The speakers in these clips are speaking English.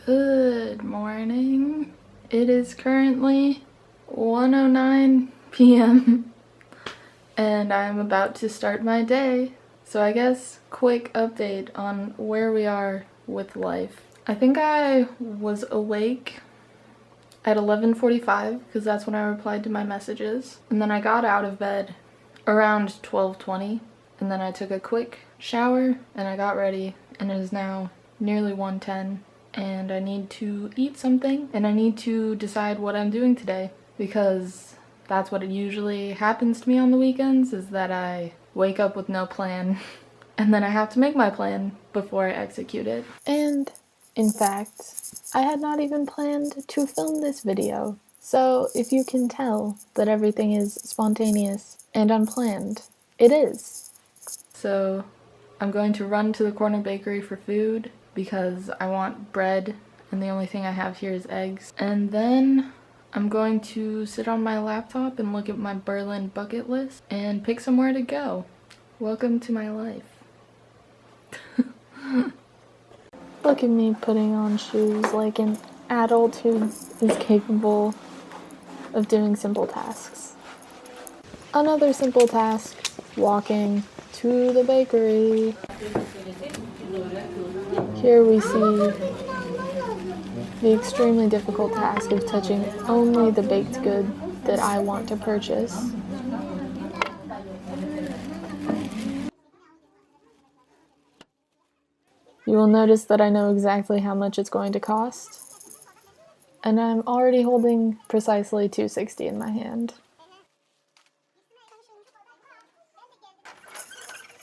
Good morning. It is currently 1:09 p.m. and I'm about to start my day. So I guess quick update on where we are with life. I think I was awake at 11:45 because that's when I replied to my messages. And then I got out of bed around 12:20 and then I took a quick shower and I got ready, and it is now nearly 1:10 and I need to eat something and I need to decide what I'm doing today, because that's what it usually happens to me on the weekends, is that I wake up with no plan and then I have to make my plan before I execute it. And in fact, I had not even planned to film this video. So if you can tell that everything is spontaneous and unplanned, it is. So I'm going to run to the corner bakery for food because I want bread and the only thing I have here is eggs. And then I'm going to sit on my laptop and look at my Berlin bucket list and pick somewhere to go. Welcome to my life. Look at me putting on shoes like an adult who is capable of doing simple tasks. Another simple task, walking to the bakery. Here we see the extremely difficult task of touching only the baked good that I want to purchase. You will notice that I know exactly how much it's going to cost, and I'm already holding precisely $2.60 in my hand.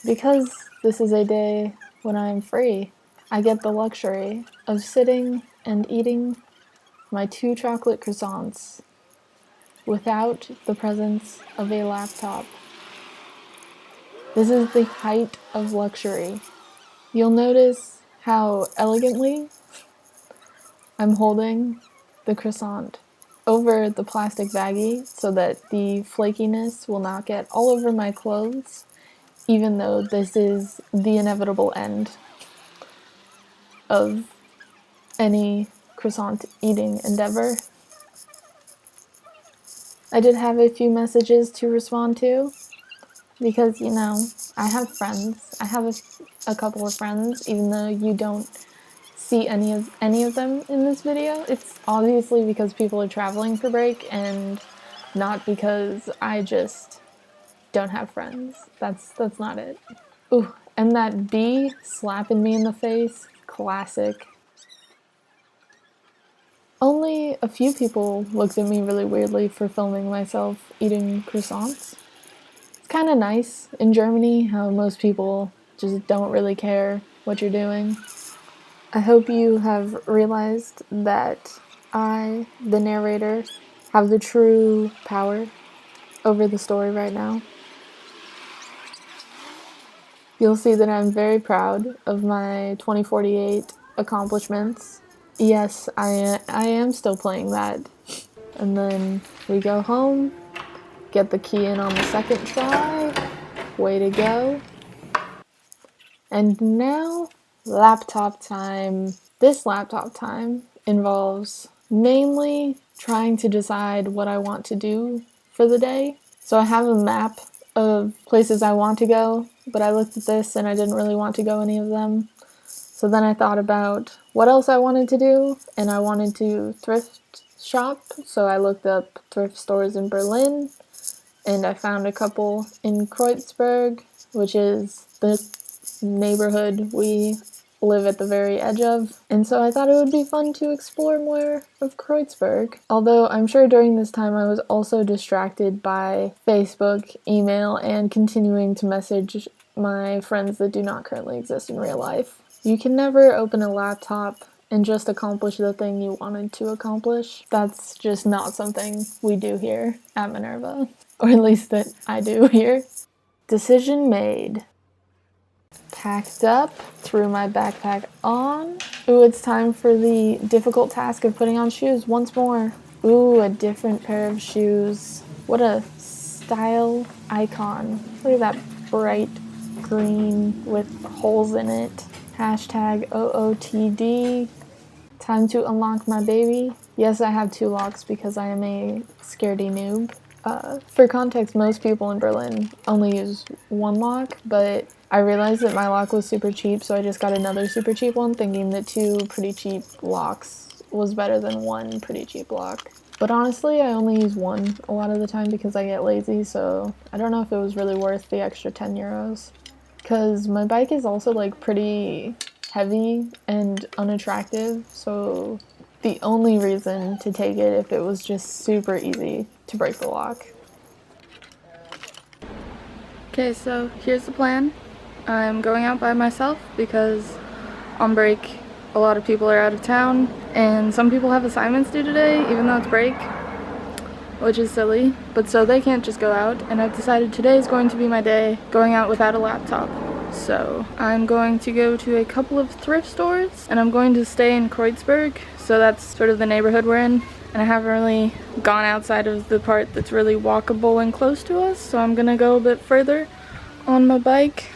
Because this is a day when I'm free, I get the luxury of sitting and eating my 2 chocolate croissants without the presence of a laptop. This is the height of luxury. You'll notice how elegantly I'm holding the croissant over the plastic baggie so that the flakiness will not get all over my clothes, even though this is the inevitable end of any croissant eating endeavor. I did have a few messages to respond to because, you know, I have friends. I have a couple of friends, even though you don't see any of them in this video. It's obviously because people are traveling for break and not because I just don't have friends. That's not it. Ooh, and that bee slapping me in the face, classic. Only a few people looked at me really weirdly for filming myself eating croissants. It's kind of nice in Germany how most people just don't really care what you're doing. I hope you have realized that I, the narrator, have the true power over the story right now. You'll see that I'm very proud of my 2048 accomplishments. Yes, I am still playing that. And then we go home, get the key in on the second try. Way to go. And now, laptop time. This laptop time involves mainly trying to decide what I want to do for the day. So I have a map of places I want to go, but I looked at this and I didn't really want to go any of them. So then I thought about what else I wanted to do, and I wanted to thrift shop. So I looked up thrift stores in Berlin, and I found a couple in Kreuzberg, which is the neighborhood we live at the very edge of. And so I thought it would be fun to explore more of Kreuzberg. Although I'm sure during this time I was also distracted by Facebook, email, and continuing to message my friends that do not currently exist in real life. You can never open a laptop and just accomplish the thing you wanted to accomplish. That's just not something we do here at Minerva. Or at least that I do here. Decision made. Packed up, threw my backpack on. Ooh, it's time for the difficult task of putting on shoes once more. Ooh, a different pair of shoes. What a style icon. Look at that bright green with holes in it. Hashtag OOTD. Time to unlock my baby. Yes, I have 2 locks because I am a scaredy noob. For context, most people in Berlin only use 1 lock, but I realized that my lock was super cheap, so I just got another super cheap one, thinking that 2 pretty cheap locks was better than 1 pretty cheap lock. But honestly, I only use 1 a lot of the time because I get lazy, so I don't know if it was really worth the extra 10 euros. Because my bike is also like pretty heavy and unattractive, so the only reason to take it if it was just super easy to break the lock. Okay, so here's the plan. I'm going out by myself because on break a lot of people are out of town and some people have assignments due today even though it's break, which is silly, but so they can't just go out, and I've decided today is going to be my day going out without a laptop. So I'm going to go to a couple of thrift stores and I'm going to stay in Kreuzberg, so that's sort of the neighborhood we're in, and I haven't really gone outside of the part that's really walkable and close to us, so I'm gonna go a bit further on my bike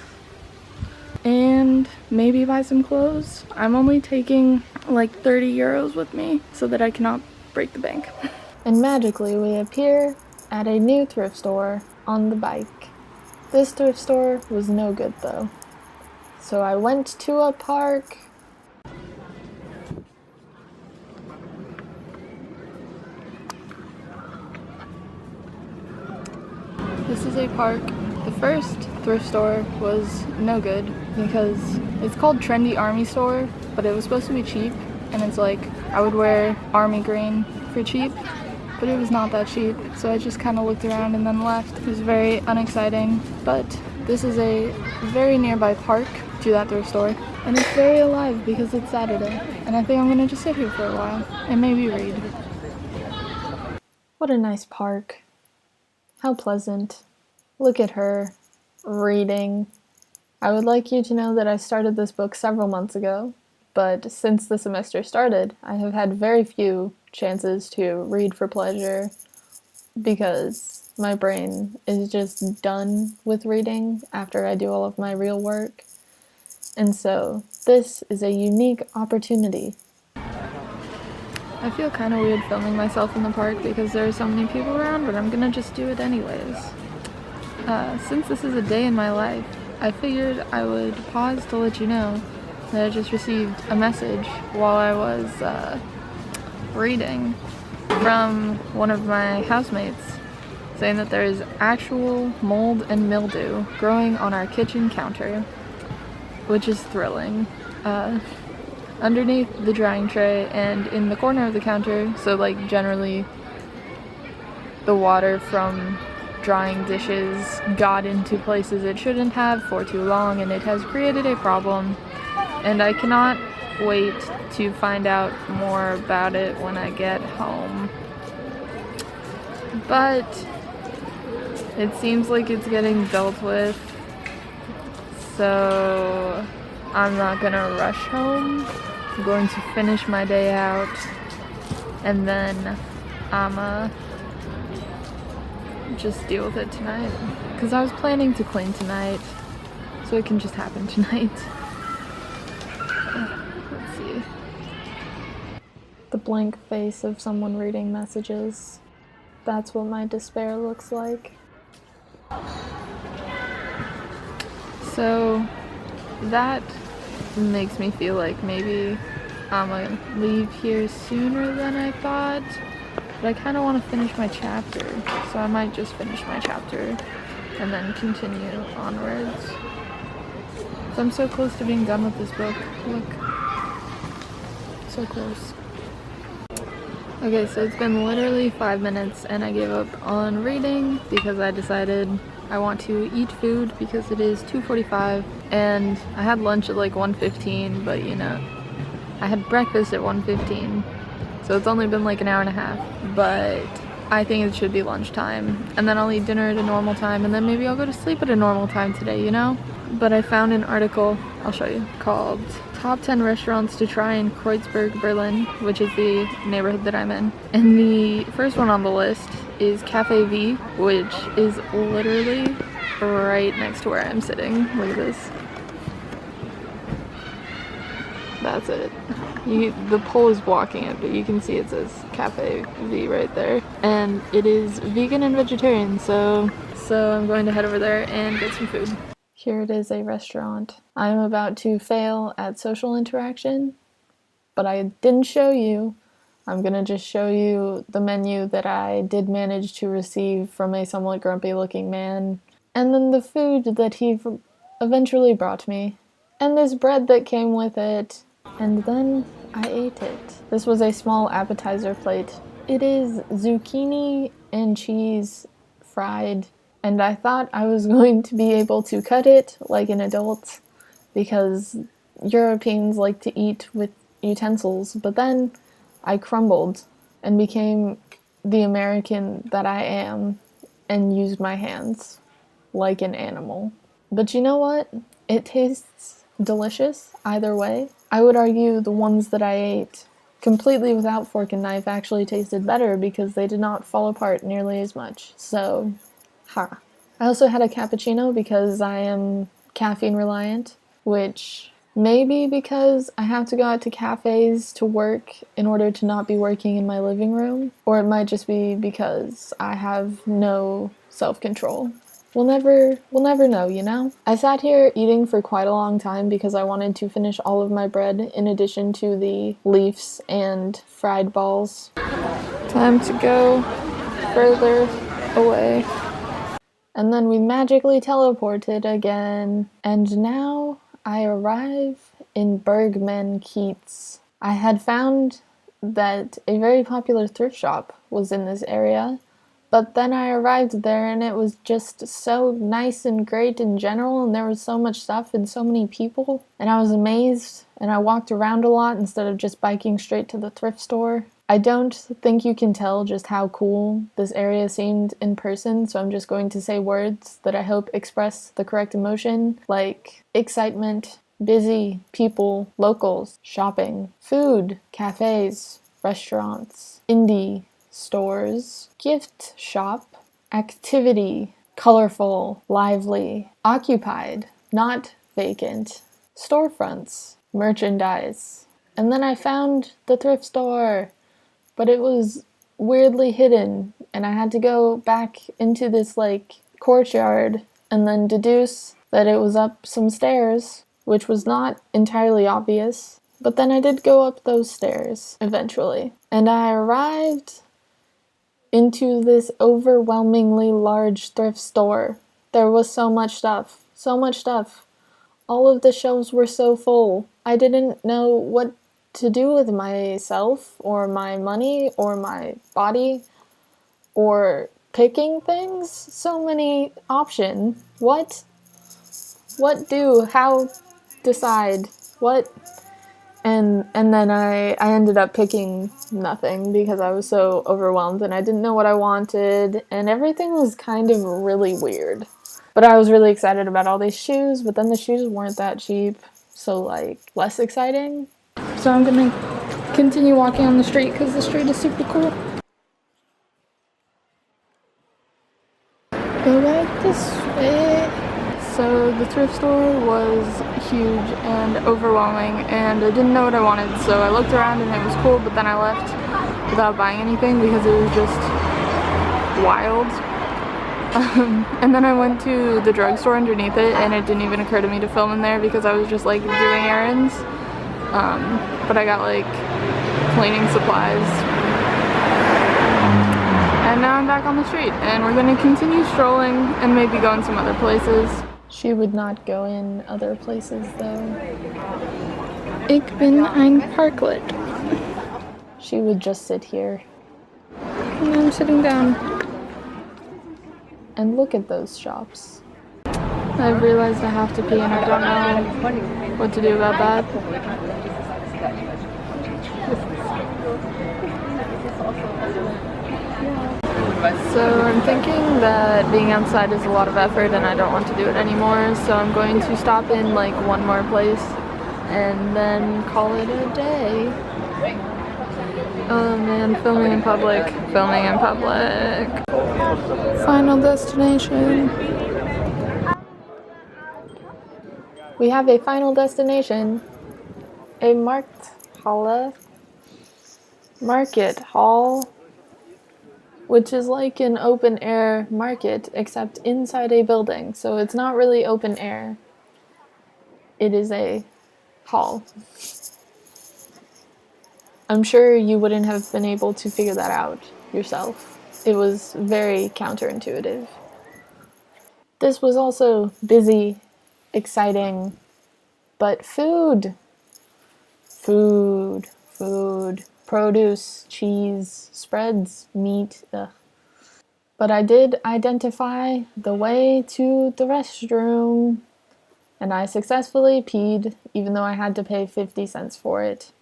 and maybe buy some clothes. I'm only taking like 30 euros with me so that I cannot break the bank. And magically we appear at a new thrift store on the bike. This thrift store was no good though. So I went to a park. This is a park. The first thrift store was no good because it's called Trendy Army Store, but it was supposed to be cheap, and it's like I would wear army green for cheap, but it was not that cheap, so I just kind of looked around and then left. It was very unexciting, but this is a very nearby park to that thrift store, and it's very alive because it's Saturday, and I think I'm gonna just sit here for a while and maybe read. What a nice park. How pleasant. Look at her, reading. I would like you to know that I started this book several months ago, but since the semester started, I have had very few chances to read for pleasure because my brain is just done with reading after I do all of my real work. And so this is a unique opportunity. I feel kind of weird filming myself in the park because there are so many people around, but I'm gonna just do it anyways. Since this is a day in my life, I figured I would pause to let you know that I just received a message while I was reading from one of my housemates saying that there is actual mold and mildew growing on our kitchen counter, which is thrilling. Underneath the drying tray and in the corner of the counter, so like generally the water from drying dishes got into places it shouldn't have for too long, and it has created a problem, and I cannot wait to find out more about it when I get home. But it seems like it's getting dealt with, so I'm not gonna rush home. I'm going to finish my day out, and then I'ma just deal with it tonight. Because I was planning to clean tonight, so it can just happen tonight. Let's see. The blank face of someone reading messages. That's what my despair looks like. So that makes me feel like maybe I'm gonna leave here sooner than I thought, but I kind of want to finish my chapter, so I might just finish my chapter and then continue onwards. So I'm so close to being done with this book. Look, so close. Okay, so it's been literally 5 minutes and I gave up on reading because I decided I want to eat food because it is 2:45 and I had lunch at like 1:15, but you know, I had breakfast at 1:15, so it's only been like an hour and a half, but I think it should be lunchtime, and then I'll eat dinner at a normal time, and then maybe I'll go to sleep at a normal time today, you know? But I found an article, I'll show you, called Top 10 Restaurants to Try in Kreuzberg, Berlin, which is the neighborhood that I'm in. And the first one on the list is Cafe V, which is literally right next to where I'm sitting. Look at this. That's it. The pole is blocking it, but you can see it says Cafe V right there. And it is vegan and vegetarian, so I'm going to head over there and get some food. Here it is, a restaurant. I'm about to fail at social interaction, but I didn't show you. I'm gonna just show you the menu that I did manage to receive from a somewhat grumpy looking man, and then the food that he eventually brought me, and this bread that came with it, and then I ate it. This was a small appetizer plate. It is zucchini and cheese fried, and I thought I was going to be able to cut it like an adult because Europeans like to eat with utensils, but then I crumbled and became the American that I am and used my hands like an animal. But you know what? It tastes delicious either way. I would argue the ones that I ate completely without fork and knife actually tasted better because they did not fall apart nearly as much. So, ha. I also had a cappuccino because I am caffeine reliant, which may be because I have to go out to cafes to work in order to not be working in my living room, or it might just be because I have no self-control. We'll never know, you know? I sat here eating for quite a long time because I wanted to finish all of my bread in addition to the leaves and fried balls. Time to go further away. And then we magically teleported again, and now I arrive in Bergman Keats. I had found that a very popular thrift shop was in this area, but then I arrived there and it was just so nice and great in general, and there was so much stuff and so many people, and I was amazed, and I walked around a lot instead of just biking straight to the thrift store. I don't think you can tell just how cool this area seemed in person, so I'm just going to say words that I hope express the correct emotion, like excitement, busy, people, locals, shopping, food, cafes, restaurants, indie stores, gift shop, activity, colorful, lively, occupied, not vacant, storefronts, merchandise. And then I found the thrift store, but it was weirdly hidden, and I had to go back into this, courtyard and then deduce that it was up some stairs, which was not entirely obvious, but then I did go up those stairs, eventually. And I arrived into this overwhelmingly large thrift store. There was so much stuff. So much stuff. All of the shelves were so full. I didn't know what to do with myself, or my money, or my body, or picking things. So many options. What do? How decide? What? And then I ended up picking nothing because I was so overwhelmed and I didn't know what I wanted, and everything was kind of really weird. But I was really excited about all these shoes, but then the shoes weren't that cheap, so less exciting. So I'm gonna continue walking on the street because the street is super cool. Go right this way. So the thrift store was huge and overwhelming, and I didn't know what I wanted, so I looked around and it was cool, but then I left without buying anything because it was just wild. And then I went to the drugstore underneath it, and it didn't even occur to me to film in there because I was just doing errands. But I got cleaning supplies, and now I'm back on the street, and we're going to continue strolling and maybe go in some other places. She would not go in other places though. Ich bin ein Parklet. She would just sit here. And I'm sitting down. And look at those shops. I've realized I have to pee and I don't know what to do about that. So I'm thinking that being outside is a lot of effort and I don't want to do it anymore, so I'm going to stop in one more place and then call it a day. Oh man, filming in public. Final destination. We have a final destination. a market hall, which is like an open air market except inside a building. So it's not really open air. It is a hall. I'm sure you wouldn't have been able to figure that out yourself. It was very counterintuitive. This was also busy, exciting, but food. Food, food, produce, cheese, spreads, meat. Ugh. But I did identify the way to the restroom, and I successfully peed, even though I had to pay 50 cents for it.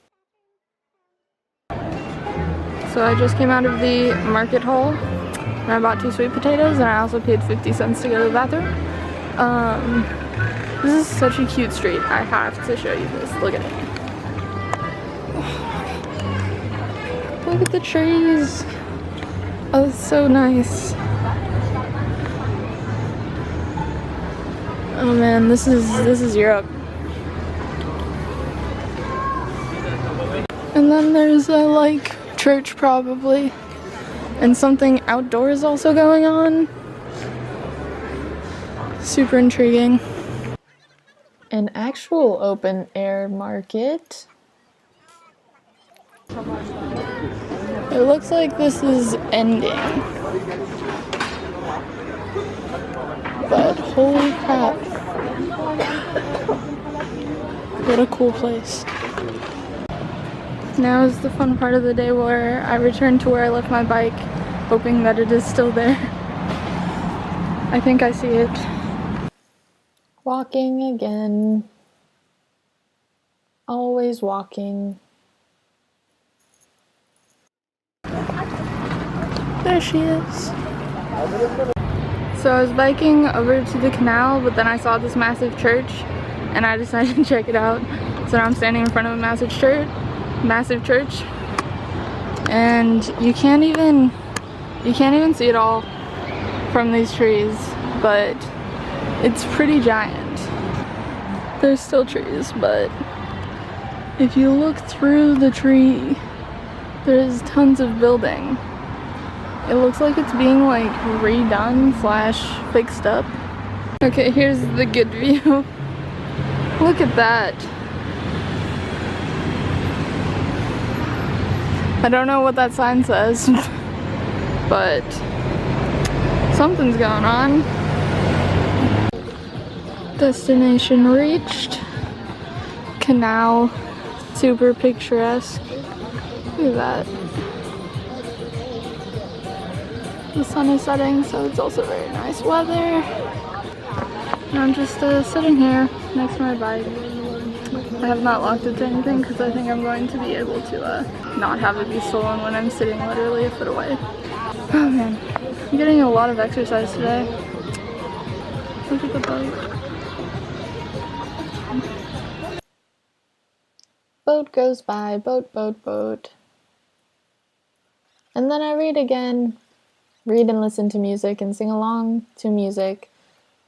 So I just came out of the market hall, and I bought 2 sweet potatoes, and I also paid 50 cents to go to the bathroom. This is such a cute street. I have to show you this. Look at it. Look at the trees. Oh, it's so nice. Oh man, this is Europe. And then there's a like church probably, and something outdoors also going on. Super intriguing. An actual open air market. It looks like this is ending. But holy crap. What a cool place. Now is the fun part of the day where I return to where I left my bike, hoping that it is still there. I think I see it. Walking again. Always walking. There she is. So I was biking over to the canal, but then I saw this massive church and I decided to check it out. So now I'm standing in front of a massive church, and you can't even see it all from these trees, but it's pretty giant. There's still trees, but if you look through the tree, there's tons of building. It looks like it's being like redone / fixed up. Okay, here's the good view. Look at that. I don't know what that sign says, but something's going on. Destination reached. Canal, super picturesque. Look at that. The sun is setting, so it's also very nice weather. And I'm just sitting here next to my bike. I have not locked it to anything because I think I'm going to be able to not have it be stolen when I'm sitting literally a foot away. Oh man, I'm getting a lot of exercise today. Look at the boat. Boat goes by, boat, boat, boat. And then I read again. Read and listen to music and sing along to music,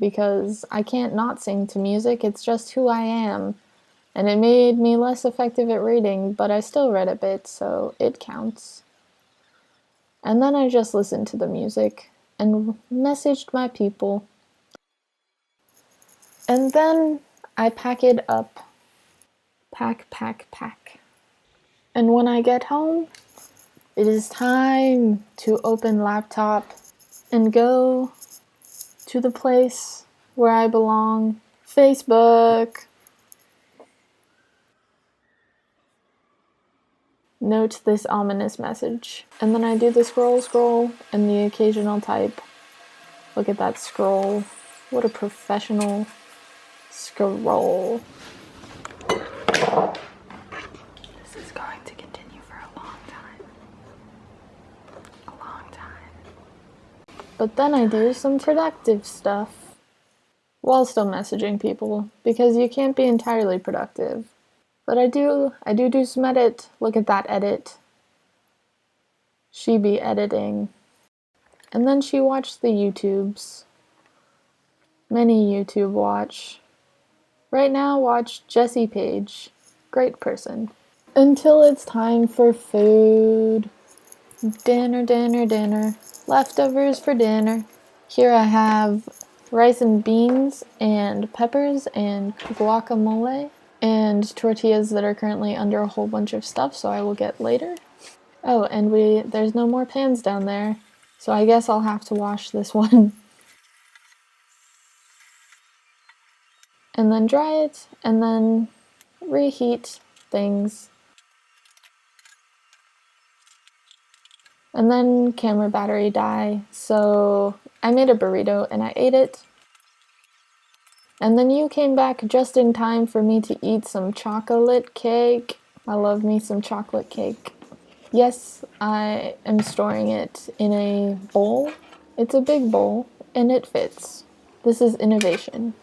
because I can't not sing to music. It's just who I am. And it made me less effective at reading, but I still read a bit, so it counts. And then I just listened to the music and messaged my people. And then I pack it up. Pack, pack, pack. And when I get home, it is time to open laptop and go to the place where I belong, Facebook. Note this ominous message. And then I do the scroll, and the occasional type. Look at that scroll. What a professional scroll. This is going to continue for a long time. A long time. But then I do some productive stuff while still messaging people, because you can't be entirely productive. But I do some edit. Look at that edit. She be editing. And then she watched the YouTubes. Many YouTube watch. Right now, watch Jessie Page. great person. Until it's time for food. Dinner, dinner, dinner. Leftovers for dinner. Here I have rice and beans and peppers and guacamole and tortillas that are currently under a whole bunch of stuff, so I will get later. Oh, and there's no more pans down there, so I guess I'll have to wash this one. And then dry it, and then reheat things. And then camera battery die, so I made a burrito and I ate it. And then you came back just in time for me to eat some chocolate cake. I love me some chocolate cake. Yes, I am storing it in a bowl. It's a big bowl, and it fits. This is innovation.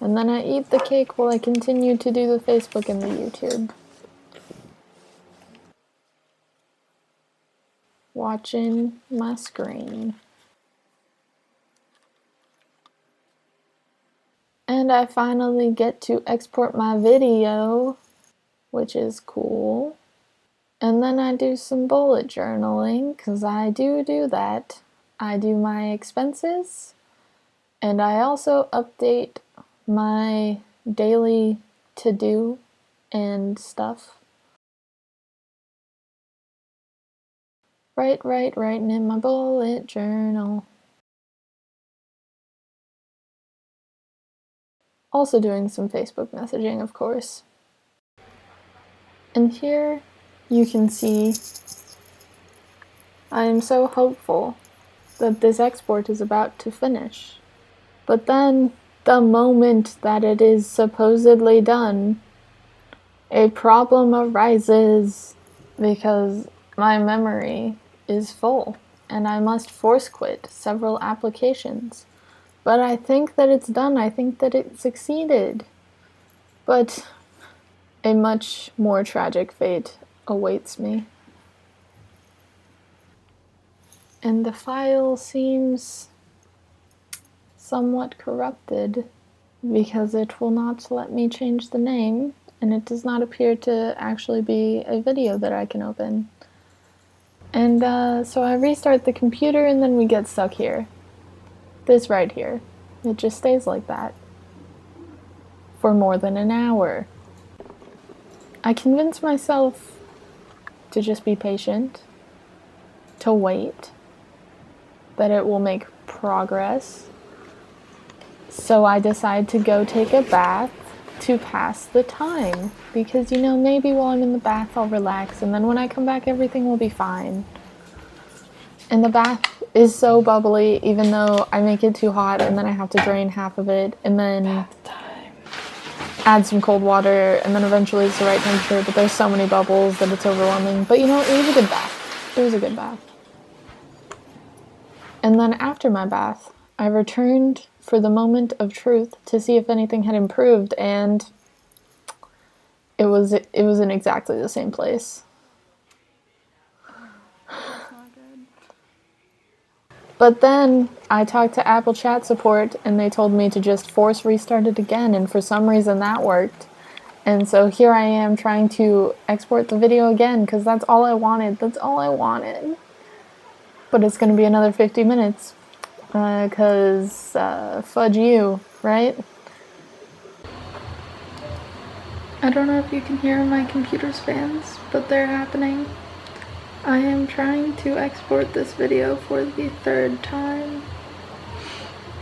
And then I eat the cake while I continue to do the Facebook and the YouTube. Watching my screen. And I finally get to export my video, which is cool. And then I do some bullet journaling, because I do that. I do my expenses, and I also update my daily to-do and stuff. Writing in my bullet journal. Also doing some Facebook messaging, of course. And here you can see I am so hopeful that this export is about to finish. But then, the moment that it is supposedly done, a problem arises because my memory is full and I must force quit several applications. But I think that it's done. I think that it succeeded. But a much more tragic fate awaits me. And the file seems somewhat corrupted because it will not let me change the name, and it does not appear to actually be a video that I can open. And so I restart the computer and then we get stuck here. This right here. It just stays like that for more than an hour. I convince myself to just be patient, to wait, that it will make progress. So I decide to go take a bath to pass the time. Because, you know, maybe while I'm in the bath I'll relax, and then when I come back everything will be fine. And the bath is so bubbly, even though I make it too hot and then I have to drain half of it, and then add some cold water, and then eventually it's the right temperature, but there's so many bubbles that it's overwhelming. But you know, it was a good bath. It was a good bath. And then after my bath, I returned for the moment of truth to see if anything had improved, and it was in exactly the same place. But then I talked to Apple Chat support and they told me to just force restart it again, and for some reason that worked. And so here I am trying to export the video again because that's all I wanted. That's all I wanted. But it's going to be another 50 minutes because fudge you, right? I don't know if you can hear my computer's fans, but they're happening. I am trying to export this video for the third time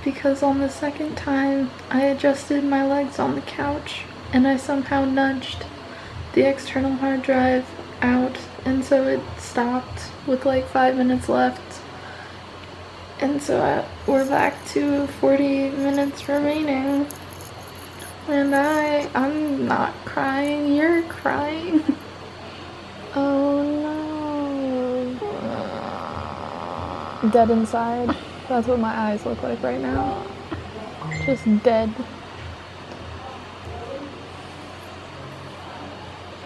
because on the second time I adjusted my legs on the couch and I somehow nudged the external hard drive out, and so it stopped with like 5 minutes left, and so we're back to 40 minutes remaining, and I'm not crying, you're crying. Oh no. Dead inside. That's what my eyes look like right now. Just dead.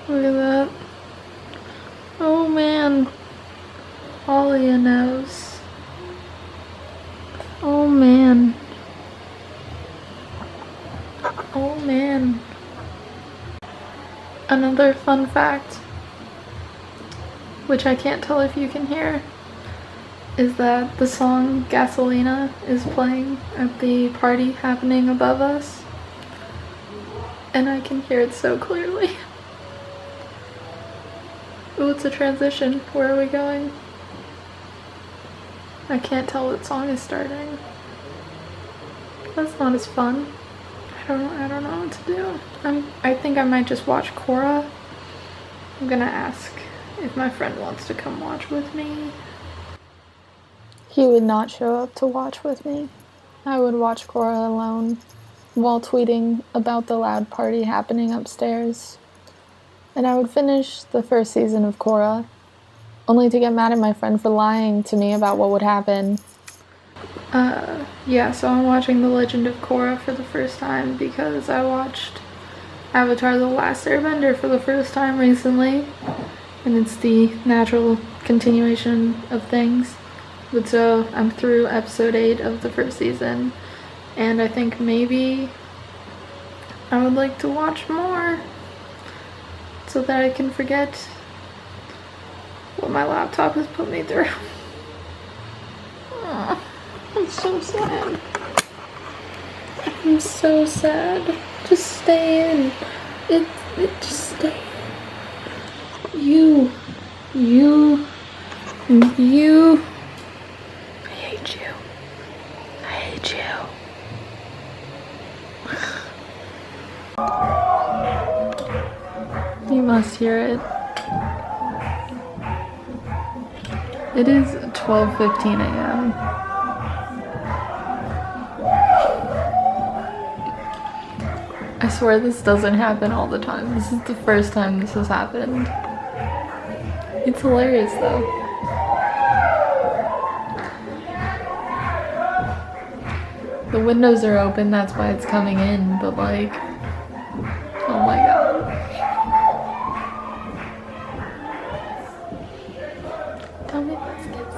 Look at that. Oh man. Alia knows. Oh man. Oh man. Another fun fact, which I can't tell if you can hear, is that the song Gasolina is playing at the party happening above us, and I can hear it so clearly. Ooh, it's a transition. Where are we going? I can't tell what song is starting. That's not as fun. I don't know what to do. I think I might just watch Korra. I'm gonna ask if my friend wants to come watch with me. He would not show up to watch with me. I would watch Korra alone while tweeting about the loud party happening upstairs. And I would finish the first season of Korra, only to get mad at my friend for lying to me about what would happen. Yeah, so I'm watching The Legend of Korra for the first time because I watched Avatar: The Last Airbender for the first time recently, and it's the natural continuation of things. But so I'm through episode 8 of the first season, and I think maybe I would like to watch more so that I can forget what my laptop has put me through. Aww, I'm so sad. I'm so sad. Just stay in. It just stay in. You. I hate you. I hate you. You must hear it. It is 12:15 a.m. I swear this doesn't happen all the time. This is the first time this has happened. It's hilarious though. The windows are open, that's why it's coming in, but like, oh my god. Tell me this gets.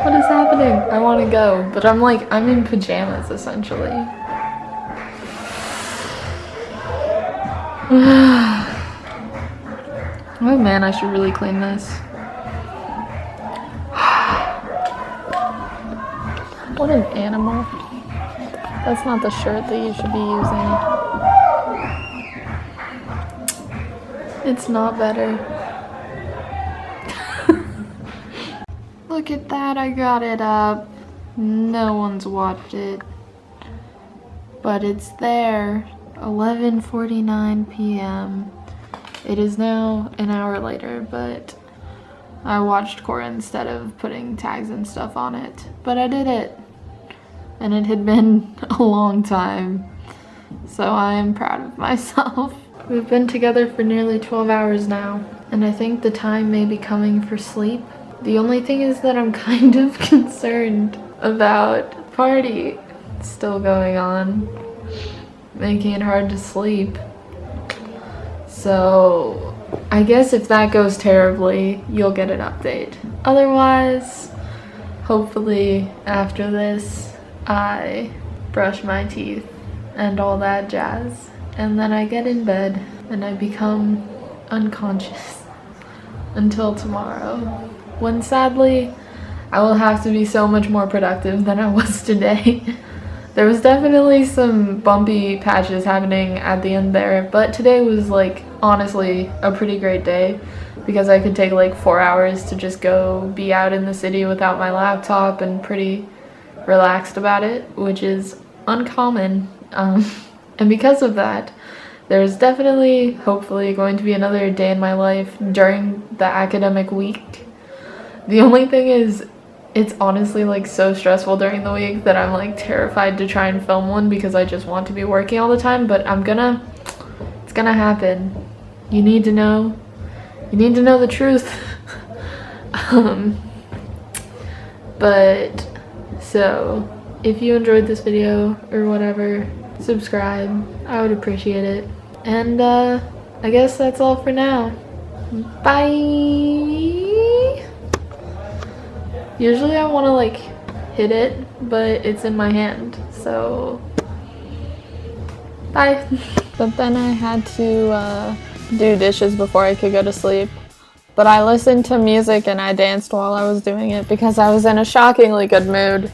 What is happening? I want to go, but I'm in pajamas essentially. Oh man, I should really clean this. What an animal. That's not the shirt that you should be using. It's not better. Look at that, I got it up. No one's watched it. But it's there. 11:49 p.m. It is now an hour later, but I watched Korra instead of putting tags and stuff on it. But I did it. And it had been a long time. So I am proud of myself. We've been together for nearly 12 hours now, and I think the time may be coming for sleep. The only thing is that I'm kind of concerned about the party still going on, making it hard to sleep. So I guess if that goes terribly, you'll get an update. Otherwise, hopefully after this, I brush my teeth and all that jazz, and then I get in bed and I become unconscious until tomorrow, when sadly I will have to be so much more productive than I was today. There was definitely some bumpy patches happening at the end there, but today was like honestly a pretty great day because I could take like 4 hours to just go be out in the city without my laptop and pretty relaxed about it, which is uncommon. And because of that, there's definitely, hopefully, going to be another day in my life during the academic week. The only thing is, it's honestly like so stressful during the week that I'm like terrified to try and film one because I just want to be working all the time, but it's gonna happen. You need to know the truth. But so if you enjoyed this video or whatever, subscribe, I would appreciate it. And I guess that's all for now. Bye. Usually I want to like hit it, but it's in my hand, so bye. But then I had to do dishes before I could go to sleep. But I listened to music and I danced while I was doing it because I was in a shockingly good mood.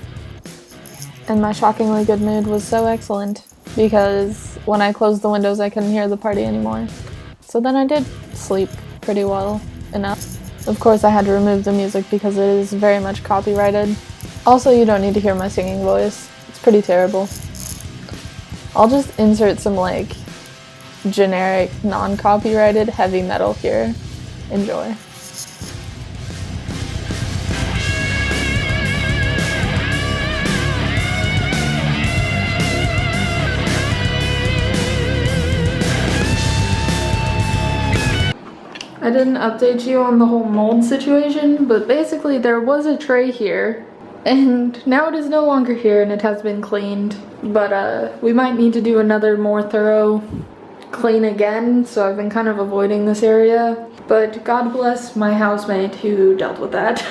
And my shockingly good mood was so excellent because when I closed the windows I couldn't hear the party anymore. So then I did sleep pretty well enough. Of course I had to remove the music because it is very much copyrighted. Also, you don't need to hear my singing voice. It's pretty terrible. I'll just insert some like generic non-copyrighted heavy metal here. Enjoy. I didn't update you on the whole mold situation, but basically there was a tray here, and now it is no longer here and it has been cleaned. But we might need to do another more thorough clean again, so I've been kind of avoiding this area. But God bless my housemate who dealt with that.